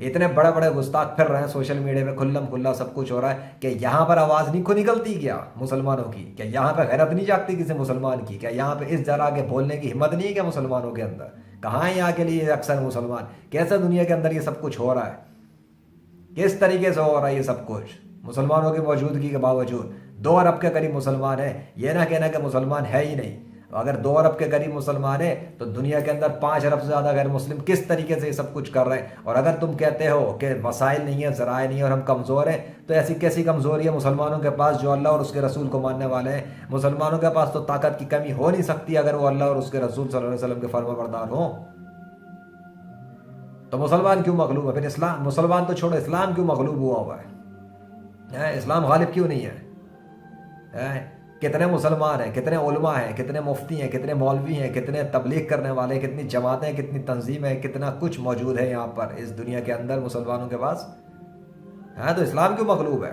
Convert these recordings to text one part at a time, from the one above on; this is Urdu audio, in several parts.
اتنے بڑے بڑے گستاخ پھر رہے ہیں سوشل میڈیا پہ، کھلم کھلا سب کچھ ہو رہا ہے کہ یہاں پر آواز نہیں کو نکلتی کیا مسلمانوں کی؟ کیا یہاں پہ غیرت نہیں جاگتی کسی مسلمان کی؟ کیا یہاں پہ اس طرح کے بولنے کی ہمت نہیں ہے کیا مسلمانوں کے اندر؟ کہاں ہیں یہاں کے لیے اکثر مسلمان؟ کیسے دنیا کے اندر یہ سب کچھ ہو رہا ہے؟ کس طریقے سے ہو رہا ہے یہ سب کچھ مسلمانوں کی موجودگی کے باوجود؟ 2 ارب کے قریب مسلمان ہیں، یہ نہ کہنا کہ مسلمان ہے ہی نہیں۔ اگر 2 ارب کے قریب مسلمان ہیں تو دنیا کے اندر 5 ارب سے زیادہ غیر مسلم کس طریقے سے یہ سب کچھ کر رہے ہیں؟ اور اگر تم کہتے ہو کہ وسائل نہیں ہیں، ذرائع نہیں ہیں اور ہم کمزور ہیں، تو ایسی کیسی کمزوری ہے مسلمانوں کے پاس جو اللہ اور اس کے رسول کو ماننے والے ہیں؟ مسلمانوں کے پاس تو طاقت کی کمی ہو نہیں سکتی اگر وہ اللہ اور اس کے رسول صلی اللہ علیہ وسلم کے فرما بردار ہوں۔ تو مسلمان کیوں مغلوب ہے؟ پھر اسلام، مسلمان تو چھوڑو، اسلام کیوں مغلوب ہوا ہے؟ اسلام غالب کیوں نہیں ہے؟ کتنے مسلمان ہیں، کتنے علماء ہیں، کتنے مفتی ہیں، کتنے مولوی ہیں، کتنے تبلیغ کرنے والے، کتنی جماعتیں، کتنی تنظیمیں، کتنا کچھ موجود ہے یہاں پر اس دنیا کے اندر مسلمانوں کے پاس۔ تو اسلام کیوں مغلوب ہے؟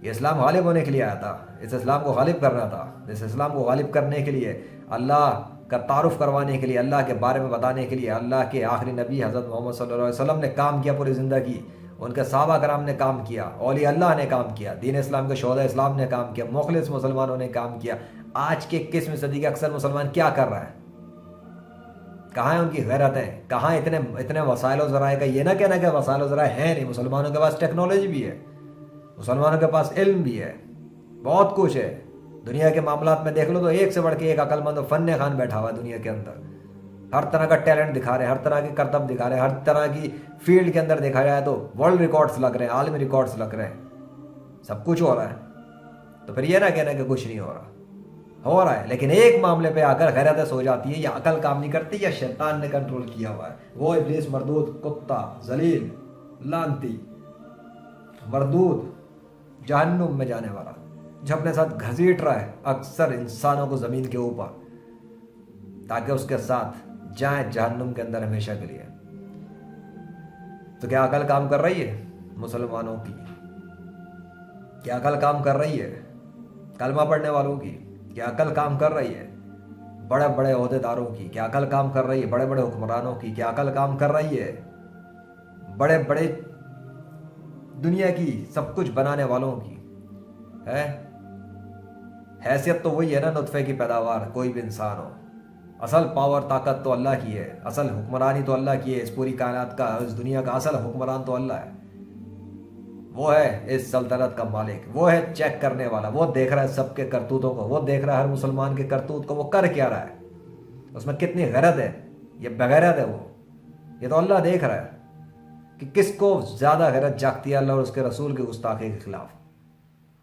یہ اسلام غالب ہونے کے لیے آیا تھا، اس اسلام کو غالب کرنا تھا۔ اس اسلام کو غالب کرنے کے لیے، اللہ کا تعارف کروانے کے لیے، اللہ کے بارے میں بتانے کے لیے اللہ کے آخری نبی حضرت محمد صلی اللہ علیہ وسلم نے کام کیا پوری زندگی، ان کے صحابہ کرام نے کام کیا، اولیاء اللہ نے کام کیا، دین اسلام کے شہداء اسلام نے کام کیا، مخلص مسلمانوں نے کام کیا۔ آج کے 21ویں صدی کے اکثر مسلمان کیا کر رہا ہے؟ کہاں ہیں ان کی غیرتیں؟ کہاں اتنے وسائل و ذرائع کا؟ یہ نہ کہنا کہ وسائل و ذرائع ہیں نہیں، مسلمانوں کے پاس ٹیکنالوجی بھی ہے، مسلمانوں کے پاس علم بھی ہے، بہت کچھ ہے۔ دنیا کے معاملات میں دیکھ لو تو ایک سے بڑھ کے ایک عقل مند و فن خان بیٹھا ہوا ہے دنیا کے اندر، ہر طرح کا ٹیلنٹ دکھا رہے ہیں، ہر طرح کے کرتب دکھا رہے ہیں، ہر طرح کی فیلڈ کے اندر دیکھا جائے تو ورلڈ ریکارڈز لگ رہے ہیں، عالمی ریکارڈز لگ رہے ہیں، سب کچھ ہو رہا ہے۔ تو پھر یہ نہ کہنا کہ کچھ نہیں ہو رہا ہے، لیکن ایک معاملے پہ آ کر غیرتیں سو جاتی ہے، یا عقل کام نہیں کرتی یا شیطان نے کنٹرول کیا ہوا ہے۔ وہ ابلیس مردود، کتا، ذلیل، لعنتی، مردود، جہنم میں جانے والا، جو اپنے ساتھ گھسیٹ رہا ہے اکثر انسانوں کو زمین کے اوپر، تاکہ اس کے ساتھ جائیں جہنم کے اندر ہمیشہ کے لیے۔ تو کیا عقل کام کر رہی ہے مسلمانوں کی؟ کیا عقل کام کر رہی ہے کلمہ پڑھنے والوں کی؟ کیا عقل کام کر رہی ہے بڑے بڑے عہدیداروں کی؟ کیا عقل کام کر رہی ہے بڑے بڑے حکمرانوں کی؟ کیا عقل کام کر رہی ہے بڑے بڑے دنیا کی سب کچھ بنانے والوں کی؟ حیثیت تو وہی ہے نا، نطفے کی پیداوار، کوئی بھی انسان ہو، اصل پاور طاقت تو اللہ کی ہے، اصل حکمرانی تو اللہ کی ہے، اس پوری کائنات کا، اس دنیا کا اصل حکمران تو اللہ ہے، وہ ہے اس سلطنت کا مالک، وہ ہے چیک کرنے والا، وہ دیکھ رہا ہے سب کے کرتوتوں کو، وہ دیکھ رہا ہے ہر مسلمان کے کرتوت کو، وہ کر کیا رہا ہے، اس میں کتنی غیرت ہے، یہ بغیرت ہے وہ، یہ تو اللہ دیکھ رہا ہے کہ کس کو زیادہ غیرت جاگتی ہے اللہ اور اس کے رسول کی گستاخی کے خلاف،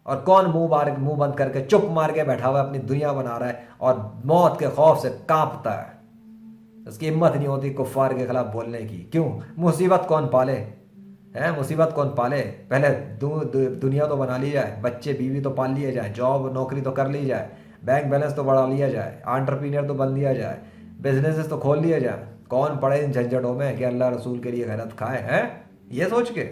اور کون منہ بند کر کے چپ مار کے بیٹھا ہوا ہے، اپنی دنیا بنا رہا ہے اور موت کے خوف سے کانپتا ہے، اس کی ہمت نہیں ہوتی کفار کے خلاف بولنے کی۔ کیوں؟ مصیبت کون پالے؟ مصیبت کون پالے؟ پہلے دنیا تو بنا لی جائے، بچے بیوی تو پال لیے جائیں، جاب نوکری تو کر لی جائے، بینک بیلنس تو بڑھا لیا جائے، انٹرپرینر تو بن لیا جائے، بزنسز تو کھول لیا جائے۔ کون پڑے ان جھنجھٹوں میں کہ اللہ رسول کے لیے غیرت کھائے ہیں؟ یہ سوچ کے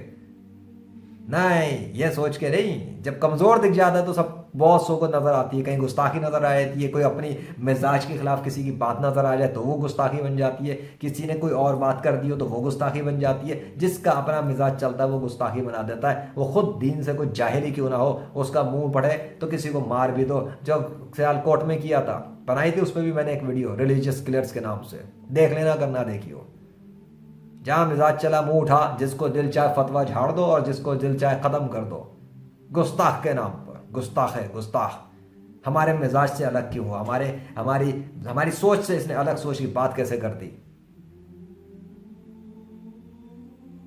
نہیں، یہ سوچ کے نہیں، جب کمزور دکھ جاتا ہے تو سب بہت سو کو نظر آتی ہے، کہیں گستاخی نظر آ جاتی ہے، کوئی اپنی مزاج کے خلاف کسی کی بات نظر آ جائے تو وہ گستاخی بن جاتی ہے، کسی نے کوئی اور بات کر دی ہو تو وہ گستاخی بن جاتی ہے، جس کا اپنا مزاج چلتا ہے وہ گستاخی بنا دیتا ہے، وہ خود دین سے کوئی جاہل ہی کیوں نہ ہو، اس کا منہ پڑھے تو کسی کو مار بھی دو۔ جو سیال کوٹ میں کیا تھا، بنائی تھی اس پہ بھی میں نے ایک ویڈیو ریلیجیس کلرز کے نام سے، دیکھ لینا کرنا دیکھی ہو، جہاں مزاج چلا منہ اٹھا، جس کو دل چاہے فتویٰ جھاڑ دو اور جس کو دل چاہے ختم کر دو، گستاخ کے نام پر، گستاخ ہے گستاخ۔ ہمارے مزاج سے الگ کیوں ہوا؟ ہماری سوچ سے اس نے الگ سوچ کی بات کیسے کر دی؟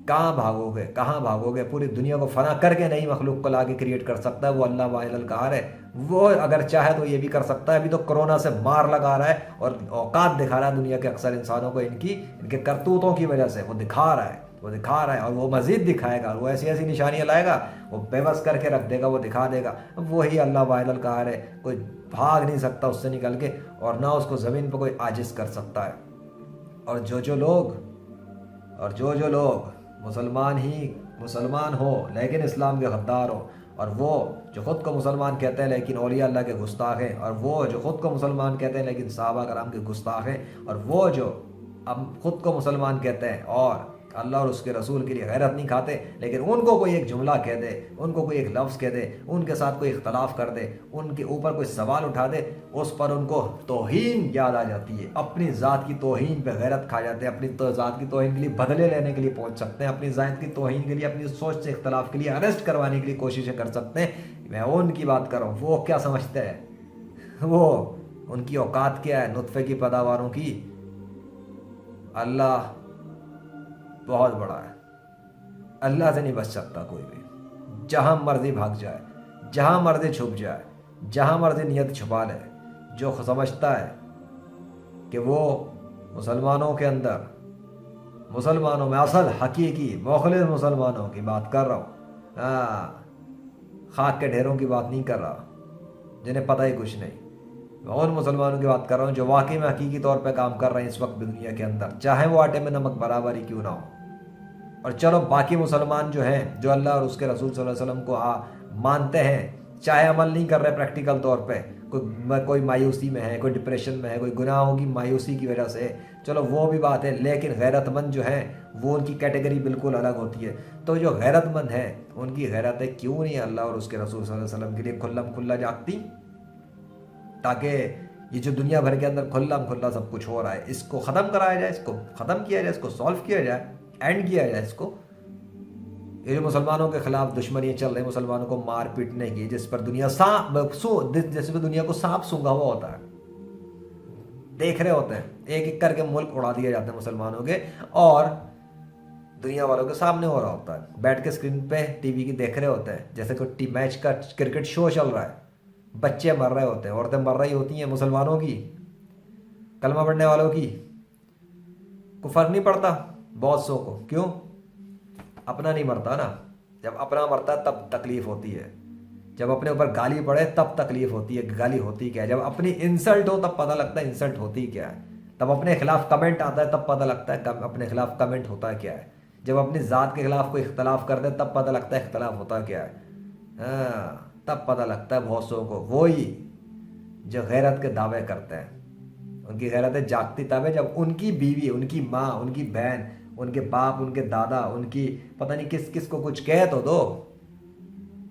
کہاں بھاگو گے؟ پوری دنیا کو فنا کر کے نئی مخلوق کو لا کے کریٹ کر سکتا ہے وہ اللہ واحد القہار ہے، وہ اگر چاہے تو یہ بھی کر سکتا ہے۔ ابھی تو کرونا سے مار لگا رہا ہے اور اوقات دکھا رہا ہے دنیا کے اکثر انسانوں کو، ان کے کرتوتوں کی وجہ سے وہ دکھا رہا ہے اور وہ مزید دکھائے گا، وہ ایسی ایسی نشانیاں لائے گا، وہ بے بس کر کے رکھ دے گا، وہ دکھا دے گا۔ وہی اللہ واحد القہار ہے، کوئی بھاگ نہیں سکتا اس سے نکل کے، اور نہ اس کو زمین پہ کوئی عاجز کر سکتا ہے۔ اور جو لوگ مسلمان ہو لیکن اسلام کے غدار ہو، اور وہ جو خود کو مسلمان کہتے ہیں لیکن اولیاء اللہ کے گستاخ ہیں، اور وہ جو خود کو مسلمان کہتے ہیں لیکن صحابہ کرام کے گستاخ ہیں، اور وہ جو اب خود کو مسلمان کہتے ہیں اور اللہ اور اس کے رسول کے لیے غیرت نہیں کھاتے، لیکن ان کو کوئی ایک جملہ کہہ دے، ان کو کوئی ایک لفظ کہہ دے، ان کے ساتھ کوئی اختلاف کر دے، ان کے اوپر کوئی سوال اٹھا دے، اس پر ان کو توہین یاد آ جاتی ہے، اپنی ذات کی توہین پہ غیرت کھا جاتے ہیں، اپنی ذات کی توہین کے لیے بدلے لینے کے لیے پہنچ سکتے ہیں، اپنی ذات کی توہین کے لیے، اپنی سوچ سے اختلاف کے لیے اریسٹ کروانے کے لیے کوششیں کر سکتے ہیں۔ میں ان کی بات کر رہا ہوں، وہ کیا سمجھتے ہیں، وہ ان کی اوقات کیا ہے نطفے کی پیداواروں کی؟ اللہ بہت بڑا ہے، اللہ سے نہیں بچ سکتا کوئی بھی، جہاں مرضی بھاگ جائے، جہاں مرضی چھپ جائے، جہاں مرضی نیت چھپا لے، جو سمجھتا ہے کہ وہ مسلمانوں کے اندر، مسلمانوں میں اصل حقیقی مخلص مسلمانوں کی بات کر رہا ہوں، خاک کے ڈھیروں کی بات نہیں کر رہا جنہیں پتہ ہی کچھ نہیں، میں ان مسلمانوں کی بات کر رہا ہوں جو واقعی میں حقیقی طور پہ کام کر رہے ہیں اس وقت بھی دنیا کے اندر، چاہے وہ آٹے میں نمک برابر ہی کیوں نہ ہو۔ اور چلو باقی مسلمان جو ہیں، جو اللہ اور اس کے رسول صلی اللہ علیہ وسلم کو مانتے ہیں، چاہے عمل نہیں کر رہے پریکٹیکل طور پہ، کوئی مایوسی میں ہے، کوئی ڈپریشن میں ہے، کوئی گناہوں کی مایوسی کی وجہ سے، چلو وہ بھی بات ہے، لیکن غیرت مند جو ہیں وہ ان کی کیٹیگری بالکل الگ ہوتی ہے۔ تو جو غیرت مند ہیں ان کی غیرتیں کیوں نہیں اللہ اور اس کے رسول صلی اللہ علیہ وسلم کے لیے کھلم کھلا جاگتی، تاکہ یہ جو دنیا بھر کے اندر کھلم کھلا سب کچھ ہو رہا ہے اس کو ختم کرایا جائے، اس کو ختم کیا جائے، اس کو سالو کیا جائے، اینڈ کیا جائے اس کو۔ یہ جو مسلمانوں کے خلاف دشمنیاں چل رہی، مسلمانوں کو مار پیٹنے کی، جس پر دنیا جیسے دنیا کو سانپ سونگا ہوا ہوتا ہے، دیکھ رہے ہوتے ہیں، ایک ایک کر کے ملک اڑا دیے جاتے ہیں مسلمانوں کے، اور دنیا والوں کے سامنے ہو رہا ہوتا ہے، بیٹھ کے اسکرین پہ ٹی وی کی دیکھ رہے ہوتے ہیں جیسے کوئی میچ کا کرکٹ شو چل رہا ہے، بچے مر رہے ہوتے ہیں، عورتیں مر رہی ہوتی ہیں، مسلمانوں کی، کلمہ پڑھنے والوں کی، کوئی فرق نہیں پڑتا بہت سو کو، کیوں؟ اپنا نہیں مرتا نا، جب اپنا مرتا ہے تب تکلیف ہوتی ہے، جب اپنے اوپر گالی پڑے تب تکلیف ہوتی ہے کہ گالی ہوتی کیا ہے، جب اپنی انسلٹ ہو تب پتہ لگتا ہے انسلٹ ہوتی کیا ہے، تب اپنے خلاف کمنٹ آتا ہے تب پتہ لگتا ہے اپنے خلاف کمنٹ ہوتا کیا ہے، جب اپنی ذات کے خلاف کوئی اختلاف کر دے تب پتہ لگتا ہے اختلاف ہوتا کیا ہے، تب پتہ لگتا ہے بہت سو کو، وہی جو غیرت کے دعوے کرتے ہیں، ان کی غیرتیں جاگتی تب ہے جب ان کی بیوی، ان کی ماں، ان کی بہن، ان کے باپ، ان کے دادا، ان کی پتہ نہیں کس کس کو کچھ کہہ تو دو،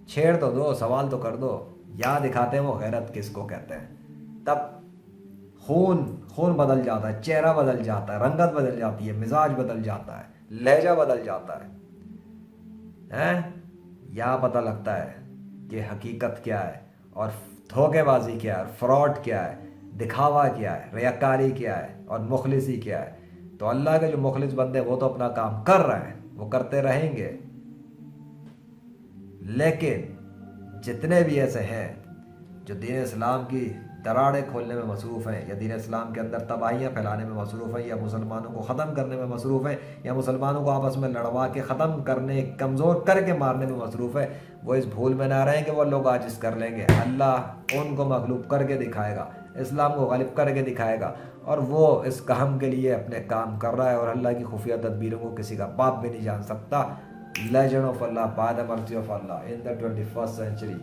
چھیڑ تو دو، سوال تو کر دو، یا دکھاتے ہیں وہ غیرت کس کو کہتے ہیں، تب خون بدل جاتا ہے، چہرہ بدل جاتا ہے، رنگت بدل جاتی ہے، مزاج بدل جاتا ہے، لہجہ بدل جاتا ہے، یا پتہ لگتا ہے کہ حقیقت کیا ہے، اور دھوکے بازی کیا ہے، فراڈ کیا ہے، دکھاوا کیا ہے، ریاکاری کیا ہے، اور مخلصی کیا ہے۔ تو اللہ کے جو مخلص بندے وہ تو اپنا کام کر رہے ہیں، وہ کرتے رہیں گے، لیکن جتنے بھی ایسے ہیں جو دین اسلام کی دراڑیں کھولنے میں مصروف ہیں، یا دین اسلام کے اندر تباہیاں پھیلانے میں مصروف ہیں، یا مسلمانوں کو ختم کرنے میں مصروف ہیں، یا مسلمانوں کو آپس میں لڑوا کے ختم کرنے، کمزور کر کے مارنے میں مصروف ہے، وہ اس بھول میں نہ رہیں کہ وہ لوگ عاجز کر لیں گے، اللہ ان کو مغلوب کر کے دکھائے گا، اسلام کو غالب کر کے دکھائے گا، اور وہ اس کام کے لیے اپنے کام کر رہا ہے، اور اللہ کی خفیہ تدبیروں کو کسی کا باپ بھی نہیں جان سکتا۔ Legend of Allah, by the mercy of Allah in the 21st century.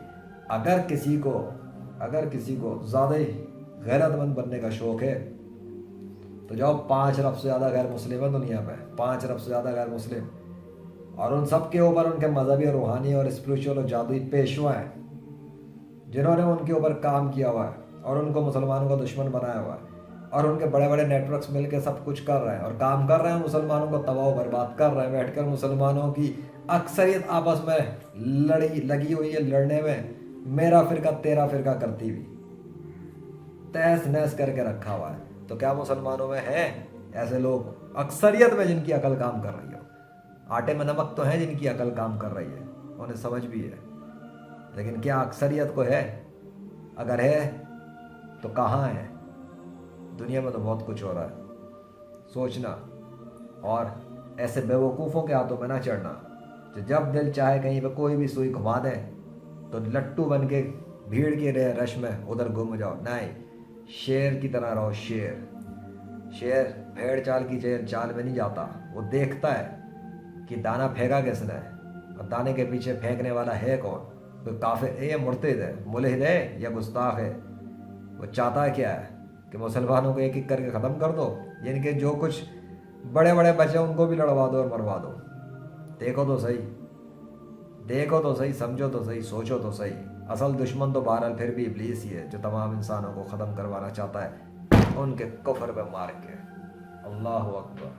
اگر کسی کو زیادہ ہی غیرت مند بننے کا شوق ہے تو جاؤ 5 ارب سے زیادہ غیر مسلم ہیں دنیا پہ، 5 ارب سے زیادہ غیر مسلم، اور ان سب کے اوپر ان کے مذہبی اور روحانی اور اسپریچول اور جادوئی پیشوا ہیں جنہوں نے ان کے اوپر کام کیا ہوا ہے اور ان کو مسلمانوں کا دشمن بنایا ہوا ہے، اور ان کے بڑے بڑے نیٹ ورکس مل کے سب کچھ کر رہے ہیں اور کام کر رہے ہیں، مسلمانوں کو تباہ و برباد کر رہے ہیں، بیٹھ کر مسلمانوں کی اکثریت آپس میں لگی ہوئی ہے لڑنے میں، میرا فرقہ تیرا فرقہ کرتی ہوئی، تہس نہس کر کے رکھا ہوا ہے۔ تو کیا مسلمانوں میں ہیں ایسے لوگ اکثریت میں جن کی عقل کام کر رہی ہو؟ آٹے میں نمک تو ہیں جن کی عقل کام کر رہی ہے، انہیں سمجھ بھی ہے، لیکن کیا اکثریت کو ہے؟ اگر ہے تو کہاں ہے؟ دنیا میں تو بہت کچھ ہو رہا ہے، سوچنا، اور ایسے بے وقوفوں کے ہاتھوں میں نہ چڑھنا جو جب دل چاہے کہیں پہ کوئی بھی سوئی گھما دیں تو لٹو بن کے بھیڑ کی رش میں ادھر گم جاؤ، نہیں، شیر کی طرح رہو، شیر بھیڑ چال کی چال میں نہیں جاتا، وہ دیکھتا ہے کہ دانہ پھینکا کس نے، اور دانے کے پیچھے پھینکنے والا ہے کون، کوئی کافر ہے یا مرتد ہے، ملحد ہے یا گستاخ ہے، وہ چاہتا کیا ہے کہ مسلمانوں کو ایک ایک کر کے ختم کر دو، یعنی کہ جو کچھ بڑے بڑے بچے ان کو بھی لڑوا دو اور مروا دو. دیکھو تو صحیح، دیکھو تو صحیح، سمجھو تو صحیح، سوچو تو صحیح. اصل دشمن تو بہرحال پھر بھی ابلیس ہی ہے، جو تمام انسانوں کو ختم کروانا چاہتا ہے ان کے کفر پہ مار کے. اللہ اکبر.